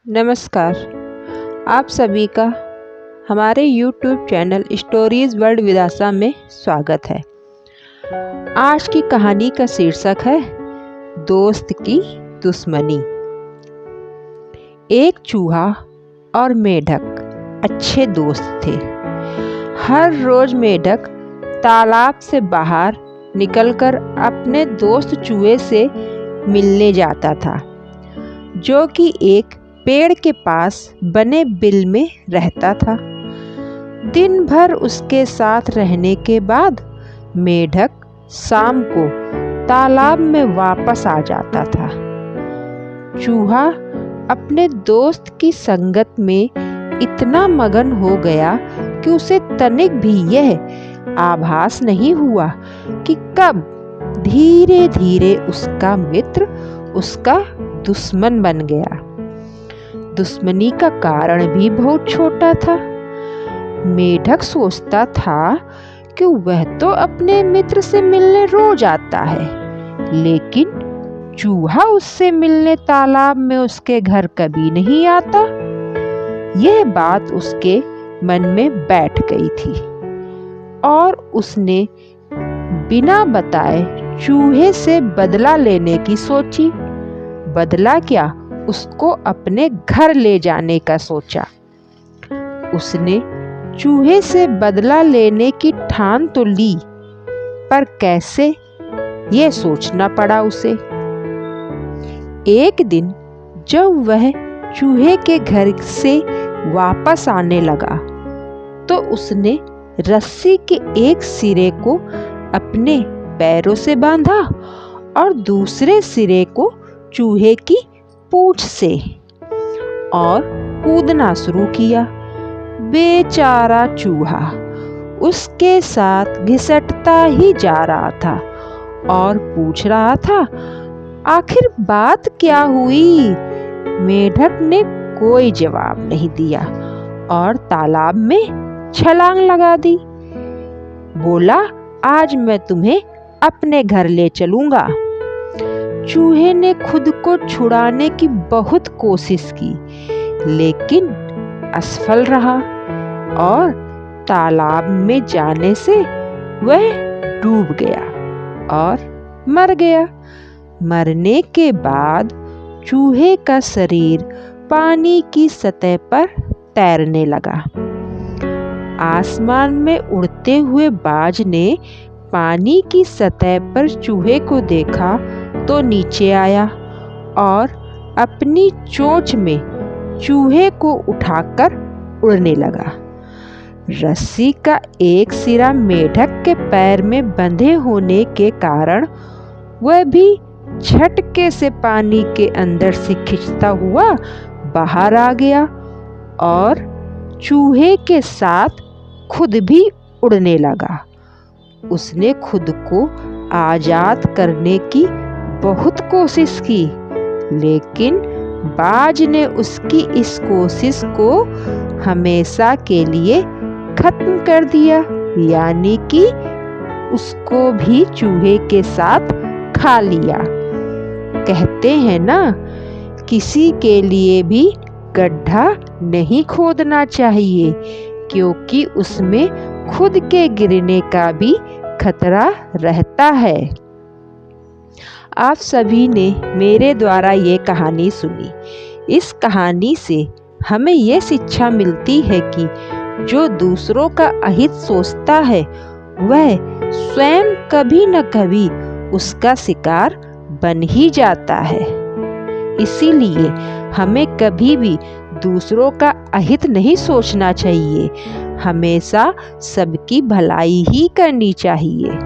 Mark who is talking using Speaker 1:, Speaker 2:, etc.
Speaker 1: नमस्कार। आप सभी का हमारे YouTube चैनल स्टोरीज वर्ल्ड विदासा में स्वागत है। आज की कहानी का शीर्षक है दोस्त की दुश्मनी। एक चूहा और मेढक अच्छे दोस्त थे। हर रोज मेढक तालाब से बाहर निकलकर अपने दोस्त चूहे से मिलने जाता था, जो कि एक पेड़ के पास बने बिल में रहता था। दिन भर उसके साथ रहने के बाद मेढक शाम को तालाब में वापस आ जाता था। चूहा अपने दोस्त की संगत में इतना मगन हो गया कि उसे तनिक भी यह आभास नहीं हुआ कि कब धीरे धीरे उसका मित्र उसका दुश्मन बन गया। दुश्मनी का कारण भी बहुत छोटा था। मेढक सोचता था कि वह तो अपने मित्र से मिलने रोज आता है, लेकिन चूहा उससे मिलने तालाब में उसके घर कभी नहीं आता। यह बात उसके मन में बैठ गई थी और उसने बिना बताए चूहे से बदला लेने की सोची। बदला क्या, उसको अपने घर ले जाने का सोचा। उसने चूहे से बदला लेने की ठान तो ली, पर कैसे, ये सोचना पड़ा उसे। एक दिन जब वह चूहे के घर से वापस आने लगा, तो उसने रस्सी के एक सिरे को अपने पैरों से बांधा और दूसरे सिरे को चूहे की पूंछ से और कूदना शुरू किया। बेचारा चूहा उसके साथ घिसटता ही जा रहा था और पूछ रहा था, आखिर बात क्या हुई? मेढक ने कोई जवाब नहीं दिया और तालाब में छलांग लगा दी। बोला, आज मैं तुम्हें अपने घर ले चलूंगा। चूहे ने खुद को छुड़ाने की बहुत कोशिश की, लेकिन असफल रहा और तालाब में जाने से वह डूब गया और मर गया। मरने के बाद चूहे का शरीर पानी की सतह पर तैरने लगा। आसमान में उड़ते हुए बाज ने पानी की सतह पर चूहे को देखा तो नीचे आया और अपनी चोंच में चूहे को उठाकर उड़ने लगा। रस्सी का एक सिरा मेढक के पैर में बंधे होने के कारण वह भी झटके से पानी के अंदर से खिंचता हुआ बाहर आ गया और चूहे के साथ खुद भी उड़ने लगा। उसने खुद को आजाद करने की बहुत कोशिश की, लेकिन बाज ने उसकी इस कोशिश को हमेशा के लिए खत्म कर दिया, यानी कि उसको भी चूहे के साथ खा लिया। कहते हैं ना, किसी के लिए भी गड्ढा नहीं खोदना चाहिए, क्योंकि उसमें खुद के गिरने का भी खतरा रहता है। आप सभी ने मेरे द्वारा ये कहानी सुनी। इस कहानी से हमें ये शिक्षा मिलती है कि जो दूसरों का अहित सोचता है, वह स्वयं कभी न कभी उसका शिकार बन ही जाता है। इसीलिए हमें कभी भी दूसरों का अहित नहीं सोचना चाहिए, हमेशा सबकी भलाई ही करनी चाहिए।